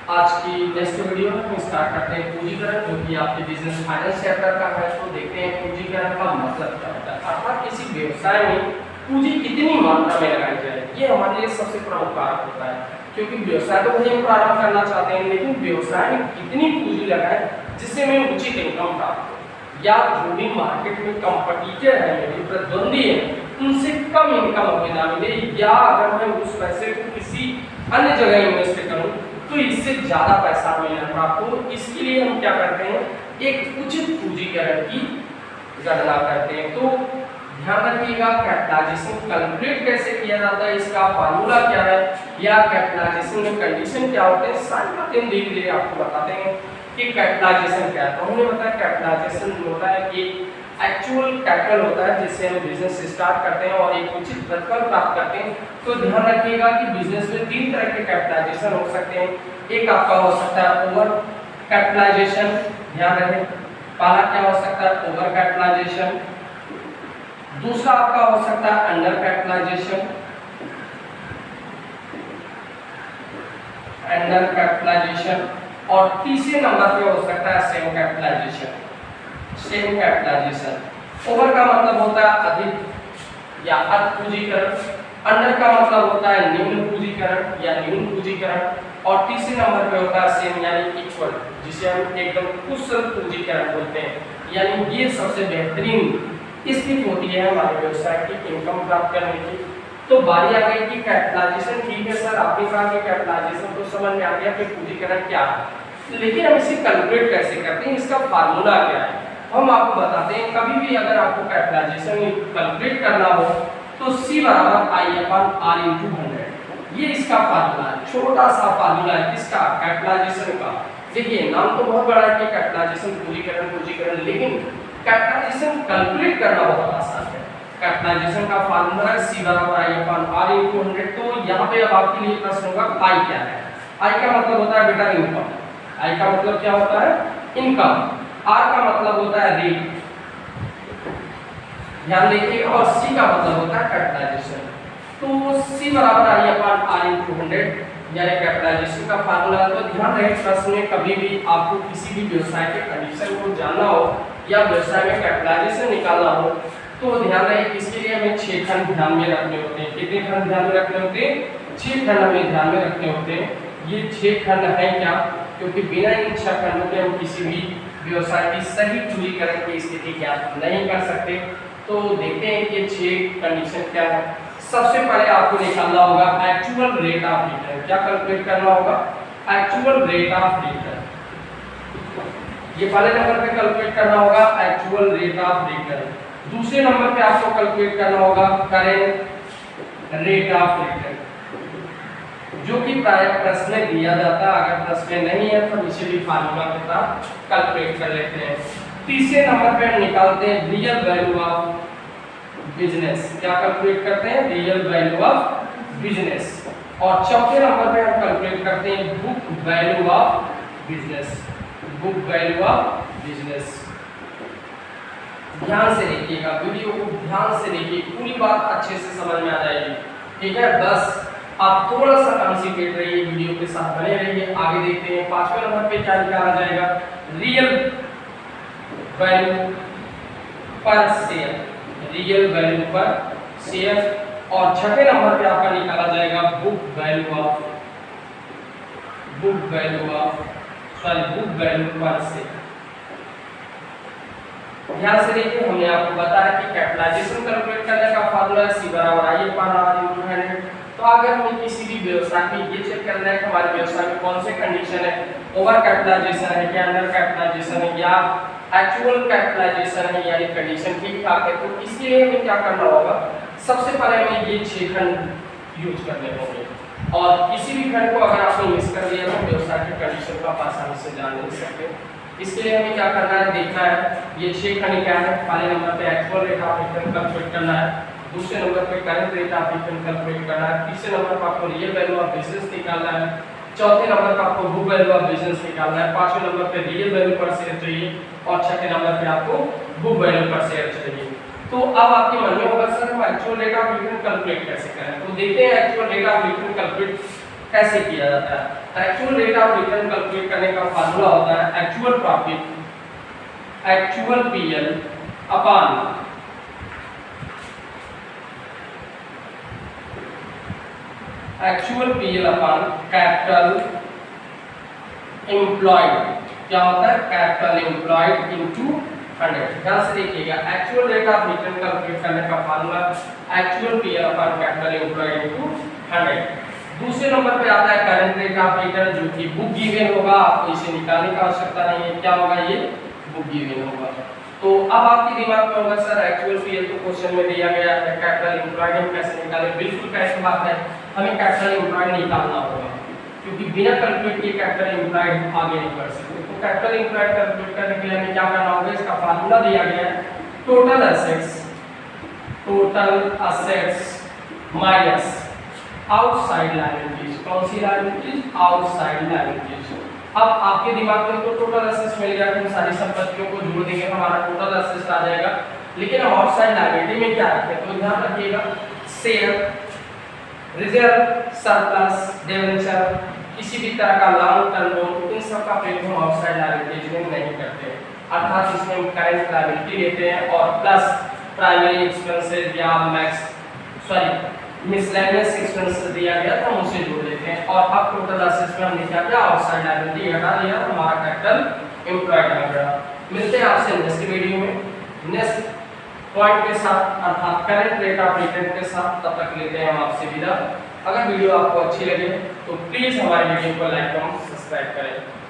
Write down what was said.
आज की next video में हम स्टार्ट करते हैं पूंजीकरण, जो कि आपके बिजनेस फाइनेंस चैप्टर का है। तो देखते हैं पूंजीकरण का मतलब क्या होता है, अर्थात किसी व्यवसाय में पूंजी कितनी मात्रा में लगाई जाए, ये हमारे लिए सबसे प्रमुख कारक होता है। क्योंकि व्यवसाय तो वही हम प्रारंभ करना चाहते हैं, लेकिन व्यवसाय में कितनी पूंजी लगाएं जिससे हमें उचित इनकम प्राप्त हो, या जो भी मार्केट में कंपटीटर है, मेरे प्रतिद्वंदी है, उनसे कम इनकम हमें ना मिले, या अगर मैं उस पैसे को किसी अन्य जगह इन्वेस्ट करूं तो इससे ज्यादा पैसा हमें न प्राप्त हो। इसके लिए हम क्या करते हैं, एक उचित पूंजीकरण की गणना करते हैं। तो ध्यान रखिएगा, कैपिटलाइजेशन कैलकुलेट कैसे किया जाता है, इसका फार्मूला क्या है, या कैपिटलाइजेशन में कंडीशन क्या होते हैं, सारी बातें हम धीरे धीरे आपको बताते हैं कि कैपिटलाइजेशन क्या है। तो हमने बताया कैपिटलाइजेशन होता है कि एक्चुअल कैपिटल होता है जिससे हम बिजनेस स्टार्ट करते हैं और एक उचित प्रतिफल प्राप्त करते हैं। तो ध्यान रखिएगा कि बिजनेस में 3 तरह के कैपिटलाइजेशन हो सकते हैं। एक आपका हो सकता है ओवर कैपिटलाइजेशन, ध्यान रखें, पहला क्या हो सकता है ओवर कैपिटलाइजेशन, दूसरा आपका हो सकता है अंडर कैपिटलाइजेशन, अंडर कैपिटलाइजेशन, और तीसरे नंबर पे हो सकता है same capitalisation. Same capitalisation, over का मतलब होता है अधिक या अति पूंजीकरण, अंडर का मतलब होता है निम्न पूंजीकरण या न्यून पूंजीकरण, और तीसरे नंबर पे होता है सेम यानी इक्वल, जिसे हम एकदम कुशल पूंजीकरण बोलते हैं। यानी ये सबसे बेहतरीन स्थिति होती है हमारे व्यवसाय की इनकम प्राप्त करने की। तो बारी आ गई कि कैपिटलाइजेशन, ठीक है सर आपने कहा कि कैपिटलाइजेशन तो समझ में आ गया कि पूंजीकरण क्या है, लेकिन हम इसे कैलकुलेट कैसे करते हैं, इसका फार्मूला क्या है हम आपको बताते हैं। कभी भी अगर आपको कैपिटलाइजेशन कैलकुलेट करना हो तो C बराबर I/R/100, ये इसका फार्मूला है। छोटा सा फार्मूला है किसका, कैपिटलाइजेशन का। देखिए नाम तो बहुत बड़ा है कि कैपिटलाइजेशन पूंजीकरण, लेकिन कैपिटलाइजेशन कैलकुलेट करना बहुत आसान है। कैपिटलाइजेशन का फार्मूला है C बराबर I/R/100। तो यहाँ पे अब आपके लिए प्रश्न होगा I क्या है। I का मतलब होता है बेटा इनकम, I का मतलब क्या होता है इनकम, R का मतलब होता है रेट, ध्यान देखिएगा, और C का मतलब होता है कैपिटलाइजेशन। तो C बराबर I/R/100 यानी कैपिटलाइजेशन का फार्मूला। तो ध्यान रहे प्रश्न में कभी भी आपको किसी भी व्यवसाय के कंडीशन को जानना हो या व्यवसाय में कैपिटलाइजेशन निकालना हो तो ध्यान रहे इसके लिए हमें 6 खंड ध्यान में रखने होते हैं। कितने खंड ध्यान में रखने होते हैं, 6 खंड हमें ध्यान में रखने होते हैं। ये 6 खंड है क्या, क्योंकि बिना इन 6 खंडों के हम किसी भी व्यवसाय की सही पूंजीकरण की स्थिति ज्ञात नहीं कर सकते। तो देखते हैं कि 6 कंडीशन क्या है। सबसे पहले आपको निकालना होगा एक्चुअल रेट ऑफ रिटर्न। क्या कैलकुलेट करना होगा, एक्चुअल रेट ऑफ रिटर्न। ये पहले नंबर पे कैलकुलेट करना होगा एक्चुअल रेट ऑफ रिटर्न। दूसरे नंबर पे आपको कैलकुलेट करना होगा करेंट रेट ऑफ रिटर्न, जो कि प्राय प्रश्न में दिया जाता है। अगर प्रश्न में नहीं है तो इसे भी फार्मूला के साथ कैलकुलेट कर लेते हैं। तीसरे नंबर पे हम निकालते हैं रियल वैल्यू ऑफ बिजनेस। क्या कैलकुलेट करते हैं, रियल वैल्यू ऑफ बिजनेस। और चौथे नंबर पे हम कैलकुलेट करते हैं book value of business, book value of business. ध्यान से देखिएगा, वीडियो को ध्यान से देखिए, पूरी बात अच्छे से समझ में आ जाएगी, ठीक है। बस आप थोड़ा सा कंसंट्रेट रहिए, वीडियो के साथ बने रहिए। आगे देखते हैं 5वें नंबर पे क्या निकाला जाएगा, रियल वैल्यू पर शेयर, रियल वैल्यू पर शेयर। और छठे नंबर पे आपका निकाला जाएगा book value of book value पर शेयर। ध्यान से देखिए, हमने आपको बताया कि कैपिटलाइजेशन कैलकुलेट करने का फार्मूला है C बराबर I/R/100। तो अगर हमें किसी भी व्यवसाय में ये चेक करना है कि हमारे व्यवसाय में कौन से कंडीशन है, ओवर कैपिटलाइजेशन है क्या, अंडर कैपिटलाइजेशन है या एक्चुअल कैपिटलाइजेशन है, यानी कंडीशन ठीक ठाक है, तो इसके लिए हमें क्या करना होगा, सबसे पहले हमें ये 6 खंड यूज करने होंगे। और किसी भी खंड को अगर आपने मिस कर दिया तो व्यवसाय के कंडीशन को आप आसानी से जान नहीं सकते। इसके लिए हमें क्या करना है, देखना है ये 6 खंड क्या है। पहले नंबर पे actual rate of return calculate करना है, दूसरे नंबर पे current rate of return calculate करना है, तीसरे नंबर पर आपको रियल वैल्यू ऑफ बिजनेस निकालना है, चौथे नंबर पर आपको बुक वैल्यू ऑफ बिजनेस निकालना है, पांचवें नंबर पे रियल वैल्यू पर शेयर चाहिए, और छठे नंबर पे आपको बुक वैल्यू पर शेयर चाहिए। तो अब आपके मन में होगा सर हम actual rate of return calculate कैसे करें। तो देखते हैं actual rate of return calculate कैसे किया जाता है? Actual rate of return calculate करने का फार्मूला होता है actual profit, actual PL upon actual PL upon capital employed. क्या होता है? Capital employed into 100। ध्यान से देखिएगा, actual rate of return calculate करने का formula actual PL upon capital employed into 100। दूसरे नंबर पे आता है करंट रेट ऑफ रिटर्न, जो कि बुक गिवन होगा, आपको इसे निकालने की आवश्यकता नहीं है। क्या होगा? ये बुक गिवन होगा। तो अब आपके दिमाग में होगा सर एक्चुअल पीएल तो क्वेश्चन में दिया गया है, कैपिटल एम्प्लॉयड हम कैसे निकालें? बिल्कुल कैसी बात है, हमें कैपिटल एम्प्लॉयड निकालना होगा, क्योंकि बिना कैलकुलेट किए कैपिटल एम्प्लॉयड हम आगे नहीं बढ़ सकते। तो कैपिटल एम्प्लॉयड कैलकुलेट करने के लिए हमें क्या करना होगा? इसका फार्मूला दिया गया है total assets minus outside liabilities. कौन सी लायबिलिटीज? Outside liabilities. अब आपके दिमाग में तो टोटल एसेट्स मिल गया, हम सारी संपत्तियों को जोड़ देंगे, हमारा टोटल एसेट्स आ जाएगा। लेकिन हम आउटसाइड लायबिलिटी में क्या रखते हैं? तो ध्यान रखिएगा, शेयर, रिजर्व, सरप्लस, डिवेंचर, किसी भी तरह का लॉन्ग टर्म लोन, इन सब का प्रयोग हम आउटसाइड लायबिलिटीज में नहीं करते हैं। अर्थात इसमें हम करंट लायबिलिटी लेते हैं और प्लस प्राइमरी एक्सपेंसेस या मिसलेनियस एक्सपेंसेस दिया गया तो हम उसे जोड़ लेते हैं। और अब टोटल एसेट्स में हमने क्या किया? आउटसाइड लायबिलिटी हटा दिया, हमारा कैपिटल एम्प्लॉयड आ गया। मिलते हैं आपसे नेक्स्ट वीडियो में नेक्स्ट पॉइंट के साथ, अर्थात करंट रेट ऑफ रिटर्न के साथ। तब तक लेते हैं हम आपसे विदा। अगर वीडियो आपको अच्छी लगे तो प्लीज हमारे वीडियो को लाइक और सब्सक्राइब करें।